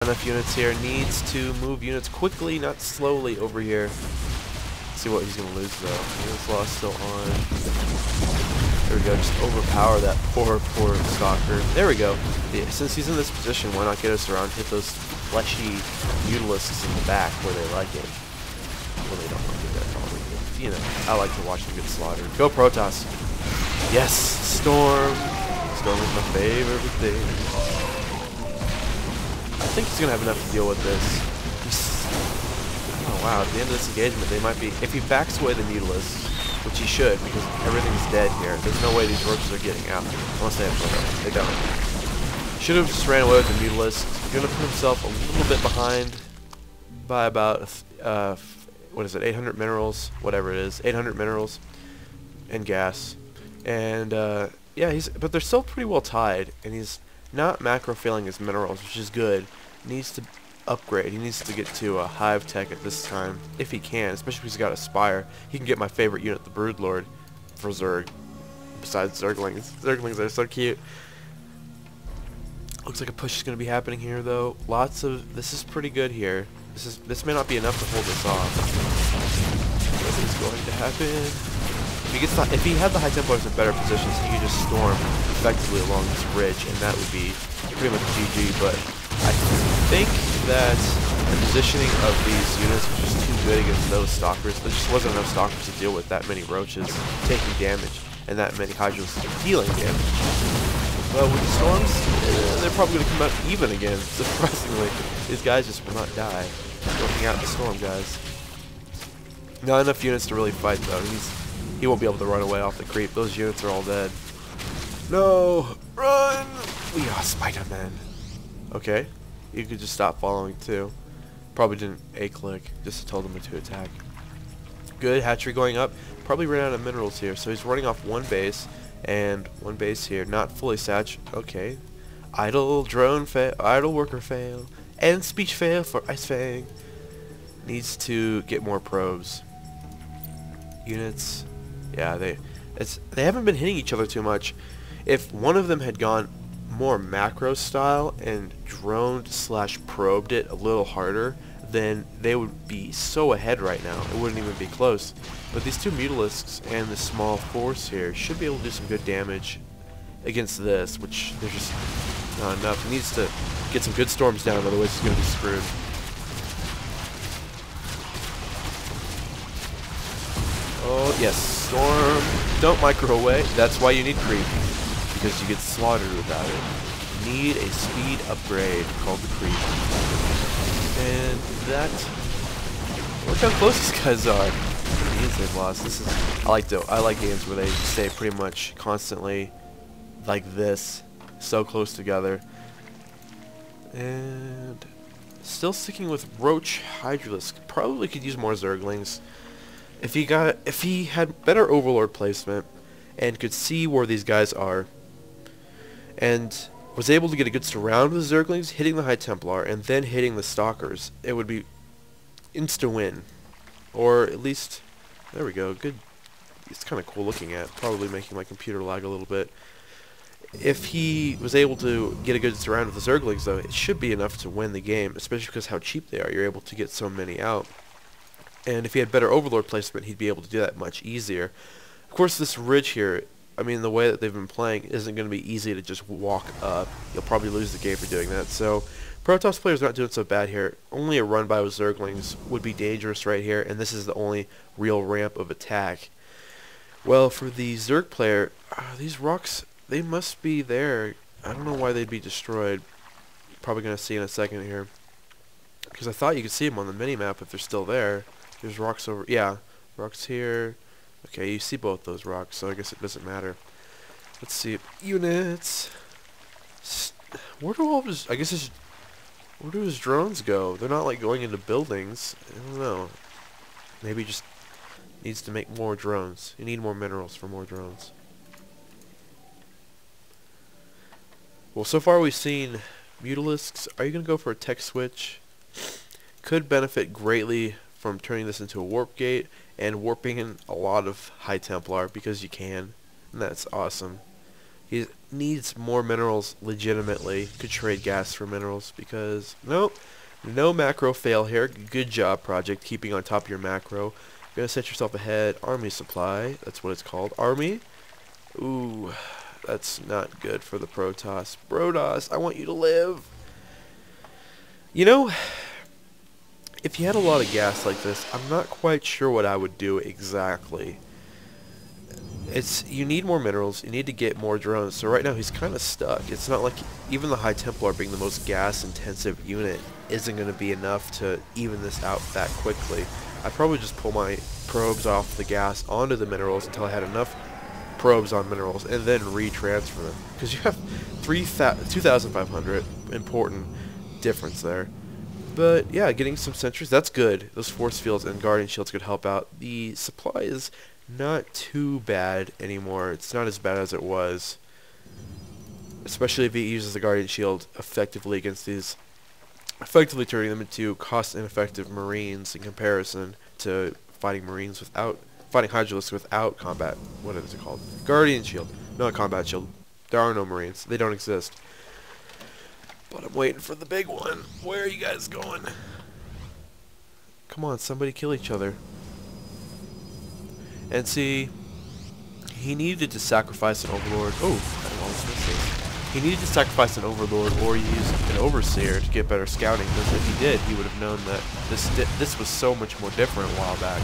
Enough units here. Needs to move units quickly, not slowly over here. Let's see what he's going to lose though. Units lost still on. There we go. Just overpower that poor stalker. There we go. Yeah, since he's in this position, why not get us around, hit those fleshy mutalisks in the back where they like it. Well, they don't like it that probably. You know, I like to watch them get slaughtered. Go Protoss. Yes, Storm. Storm is my favorite thing. I think he's gonna have enough to deal with this. Oh wow, at the end of this engagement, they might be. If he backs away the mutalisks, which he should, because everything's dead here. There's no way these roaches are getting out unless they have photo. They don't. Should have just ran away with the mutalisks. Gonna put himself a little bit behind by about what is it, 800 minerals, whatever it is, 800 minerals and gas. And yeah, but they're still pretty well tied, and he's not macro failing his minerals, which is good. Needs to upgrade. He needs to get to a hive tech at this time, if he can, especially if he's got a spire. He can get my favorite unit, the Broodlord, for Zerg. Besides Zerglings. Zerglings are so cute. Looks like a push is going to be happening here, though. This is pretty good here. This may not be enough to hold this off. What is going to happen? If he had the High Templars in better positions, he could just storm effectively along this ridge, and that would be pretty much GG. But I think that the positioning of these units was just too good against those stalkers. There just wasn't enough stalkers to deal with that many roaches taking damage and that many hydras dealing damage. But with the storms, they're probably going to come out even again. Surprisingly, these guys just will not die. Working out the storm, guys. Not enough units to really fight, though. He won't be able to run away off the creep. Those units are all dead. No! Run! We are Spider-Man. Okay. You could just stop following, too. Probably didn't A-click. Just told him to attack. Good. Hatchery going up. Probably ran out of minerals here. So he's running off one base. And one base here. Not fully saturated. Okay. Idle drone fail. Idle worker fail. And speech fail for Ice Fang. Needs to get more probes. Units. Yeah, they haven't been hitting each other too much. If one of them had gone more macro style and droned / probed it a little harder, then they would be so ahead right now. It wouldn't even be close. But these two mutalisks and the small force here should be able to do some good damage against this, which there's just not enough. He needs to get some good storms down, otherwise he's going to be screwed. Oh, yes, storm. Don't micro away. That's why you need creep, because you get slaughtered without it. You need a speed upgrade called the creep. And that... Look how close these guys are. The games they've lost. I like games where they stay pretty much constantly like this, so close together. And still sticking with Roach Hydralisk. Probably could use more Zerglings. If he had better Overlord placement and could see where these guys are and was able to get a good surround with the Zerglings, hitting the High Templar and then hitting the Stalkers, it would be insta win. Or at least, there we go, good. It's kind of cool looking at, probably making my computer lag a little bit. If he was able to get a good surround with the Zerglings, though, it should be enough to win the game, especially because how cheap they are. You're able to get so many out. And if he had better Overlord placement, he'd be able to do that much easier. Of course, this ridge here, I mean, the way that they've been playing isn't going to be easy to just walk up. You'll probably lose the game for doing that. So, Protoss players not doing so bad here. Only a run by with Zerglings would be dangerous right here, and this is the only real ramp of attack. Well, for the Zerg player, these rocks, they must be there. I don't know why they'd be destroyed. Probably going to see in a second here. Because I thought you could see them on the minimap if they're still there. There's rocks over... Yeah, rocks here. Okay, you see both those rocks, so I guess it doesn't matter. Let's see. Units. Where do all his... I guess where do his drones go? They're not, like, going into buildings. I don't know. Maybe he just needs to make more drones. You need more minerals for more drones. Well, so far we've seen Mutalisks. Are you going to go for a tech switch? Could benefit greatly from turning this into a warp gate and warping in a lot of High Templar because you can, and that's awesome. He needs more minerals legitimately. Could trade gas for minerals because nope. No macro fail here. Good job, Project, keeping on top of your macro. You're gonna set yourself ahead. Army supply. That's what it's called. Army. Ooh, that's not good for the Protoss. Protoss, I want you to live. You know, if you had a lot of gas like this, I'm not quite sure what I would do exactly. You need more minerals, you need to get more drones, so right now he's kind of stuck. It's not like even the High Templar being the most gas intensive unit isn't going to be enough to even this out that quickly. I'd probably just pull my probes off the gas onto the minerals until I had enough probes on minerals and then retransfer them. Because you have 2,500, important difference there. But yeah, getting some sentries, that's good. Those force fields and guardian shields could help out. The supply is not too bad anymore. It's not as bad as it was. Especially if he uses the guardian shield effectively against these, effectively turning them into cost-ineffective marines in comparison to fighting marines without, fighting hydralisks without combat. What is it called? Guardian shield, not combat shield. There are no marines. They don't exist. But I'm waiting for the big one. Where are you guys going? Come on, somebody kill each other. And see, he needed to sacrifice an overlord. Oh, I almost missed this. He needed to sacrifice an overlord or use an overseer to get better scouting. Because if he did, he would have known that this was so much more different a while back.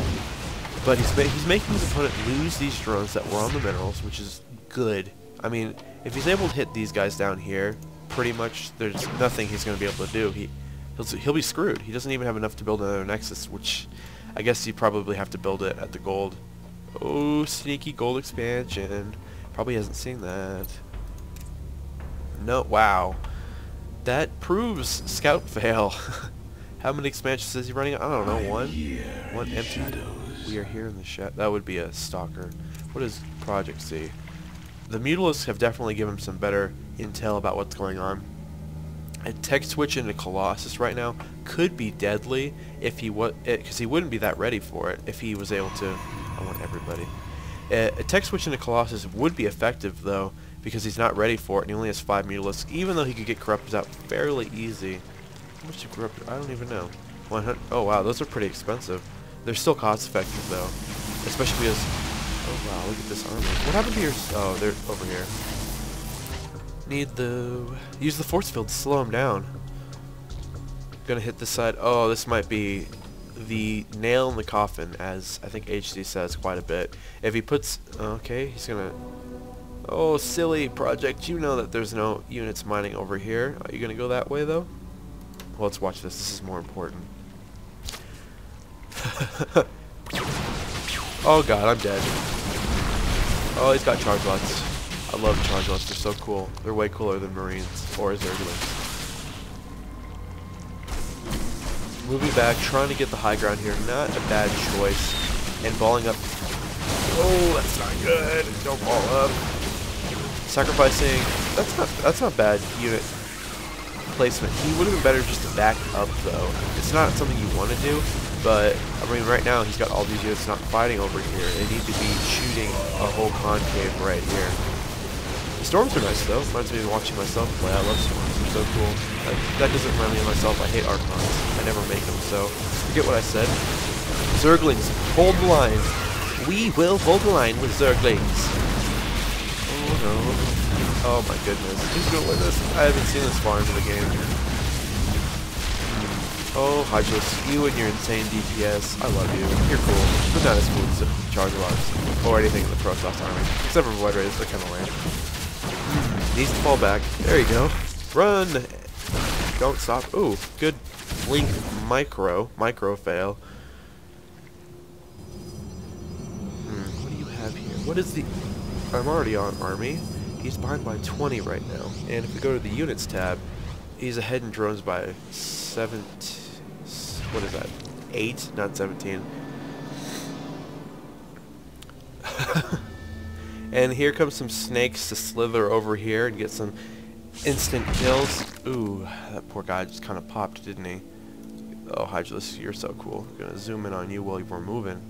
But he's making his opponent lose these drones that were on the minerals, which is good. I mean, if he's able to hit these guys down here, pretty much there's nothing he's going to be able to do. He'll be screwed. He doesn't even have enough to build another Nexus, which I guess you probably have to build it at the gold. Oh, sneaky gold expansion. Probably hasn't seen that. No, wow. That proves scout fail. How many expansions is he running? I don't know, one empty. We are here in the shadow. That would be a stalker. What does Project see? The Mutalisks have definitely given him some better intel about what's going on. A tech switch into Colossus right now could be deadly if he because he wouldn't be that ready for it if he was able to. I want everybody. A tech switch into Colossus would be effective though because he's not ready for it and he only has 5 Mutalisks. Even though he could get corruptors out fairly easy. How much do corruptors? I don't even know. 100. Oh wow, those are pretty expensive. They're still cost effective though, especially because. Oh wow, look at this army. What happened to your... Oh, they're over here. Use the force field to slow him down. Gonna hit this side. Oh, this might be the nail in the coffin, as I think HD says quite a bit. If he puts... Okay, he's gonna... Oh, silly Project. You know that there's no units mining over here. Are you gonna go that way, though? Well, let's watch this. This is more important. Oh god, I'm dead. Oh, he's got charge lots. I love charge lots. They're so cool. They're way cooler than Marines or Zerglings. Moving back, trying to get the high ground here. Not a bad choice. And balling up. Oh, that's not good. Don't ball up. Sacrificing. That's not bad unit placement. He would have been better just to back up though. It's not something you want to do. But, I mean, right now he's got all these units not fighting over here. They need to be shooting a whole concave right here. The storms are nice, though. Reminds me of watching myself play. I love storms. They're so cool. That doesn't remind me of myself. I hate Archons. I never make them, so forget what I said. Zerglings, hold the line. We will hold the line with Zerglings. Oh, no. Oh, my goodness. Who's going to win this? I haven't seen this far into the game. Oh, Hydralis, you and your insane DPS. I love you. You're cool, but not as cool as Charge Lots or anything in the Protoss army. Except for Void Rays, they're kind of lame. Needs to fall back. There you go. Run! Don't stop. Ooh, good blink micro fail. What do you have here? What is the... I'm already on army. He's behind by 20 right now. And if we go to the units tab, he's ahead in drones by 17... What is that? 8, not 17. And here comes some snakes to slither over here and get some instant kills. Ooh, that poor guy just kind of popped, didn't he? Oh, Hydralis, you're so cool. I'm gonna zoom in on you while we're moving.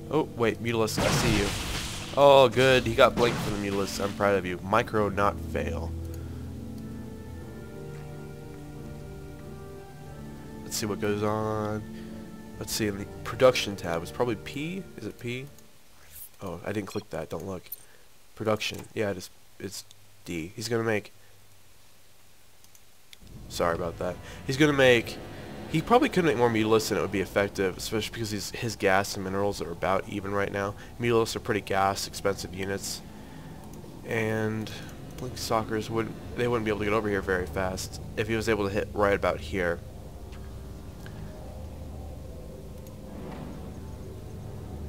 Oh, wait, Mutalisk, I see you. Oh, good. He got blinked for the Mutalisk. I'm proud of you. Micro, not fail. Let's see what goes on. Let's see, in the production tab, it's probably P? Is it P? Oh, I didn't click that. Don't look. Production. Yeah, it's D. He's going to make... Sorry about that. He's going to make... He probably could make more Mutalisks and it would be effective, especially because his gas and minerals are about even right now. Mutalisks are pretty gas, expensive units. And Blink Stalkers wouldn't be able to get over here very fast if he was able to hit right about here.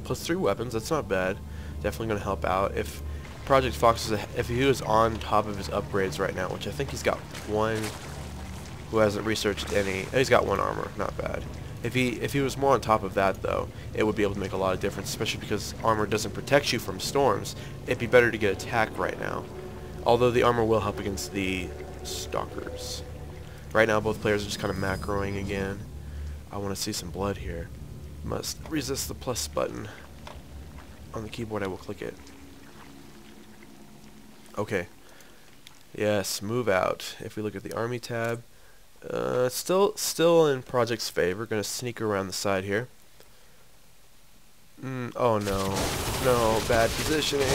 Plus 3 weapons, that's not bad. Definitely going to help out. If Project Fox if he was on top of his upgrades right now, which I think he's got one. Who hasn't researched any? He's got 1 armor, not bad. If he was more on top of that though, it would be able to make a lot of difference, especially because armor doesn't protect you from storms. It'd be better to get attacked right now. Although the armor will help against the stalkers. Right now both players are just kind of macroing again. I want to see some blood here. Must resist the plus button. On the keyboard I will click it. Okay. Yes, move out. If we look at the army tab, still in Project's favor. Gonna sneak around the side here. Oh no. No, bad positioning.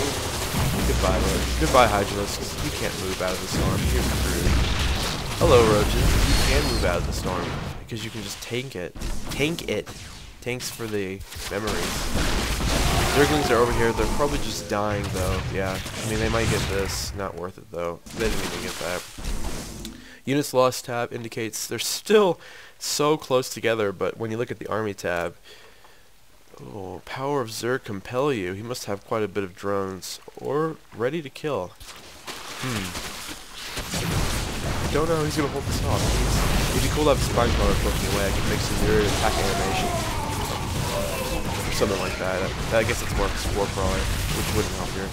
Goodbye, Roach. Goodbye, Hydralisks. You can't move out of the storm. You're screwed. Hello, Roaches. You can move out of the storm because you can just tank it. Tank it. Tanks for the memories. Zerglings are over here. They're probably just dying, though. Yeah. I mean, they might get this. Not worth it, though. They didn't even get that. Units lost tab indicates they're still so close together, but when you look at the army tab, oh, power of Zerg compel you. He must have quite a bit of drones, or ready to kill. I don't know how he's gonna hold this off. If you cool off spine color poking away, I can make some weird attack animation, or something like that. I guess it's more of a spore crawler, which wouldn't help here.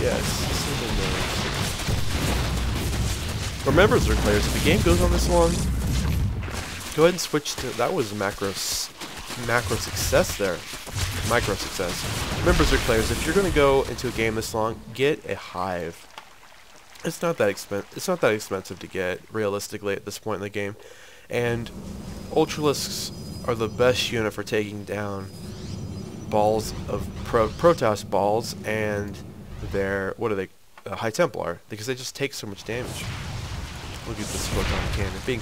Yes, single moves. Remember, Zerg players, if the game goes on this long, go ahead and switch to... That was macro success there. Micro success. Remember, Zerg players, if you're going to go into a game this long, get a hive. It's not that expensive to get, realistically, at this point in the game. And Ultralisks are the best unit for taking down balls of Protoss balls and their... What are they? High Templar. Because they just take so much damage. Look at this photon cannon being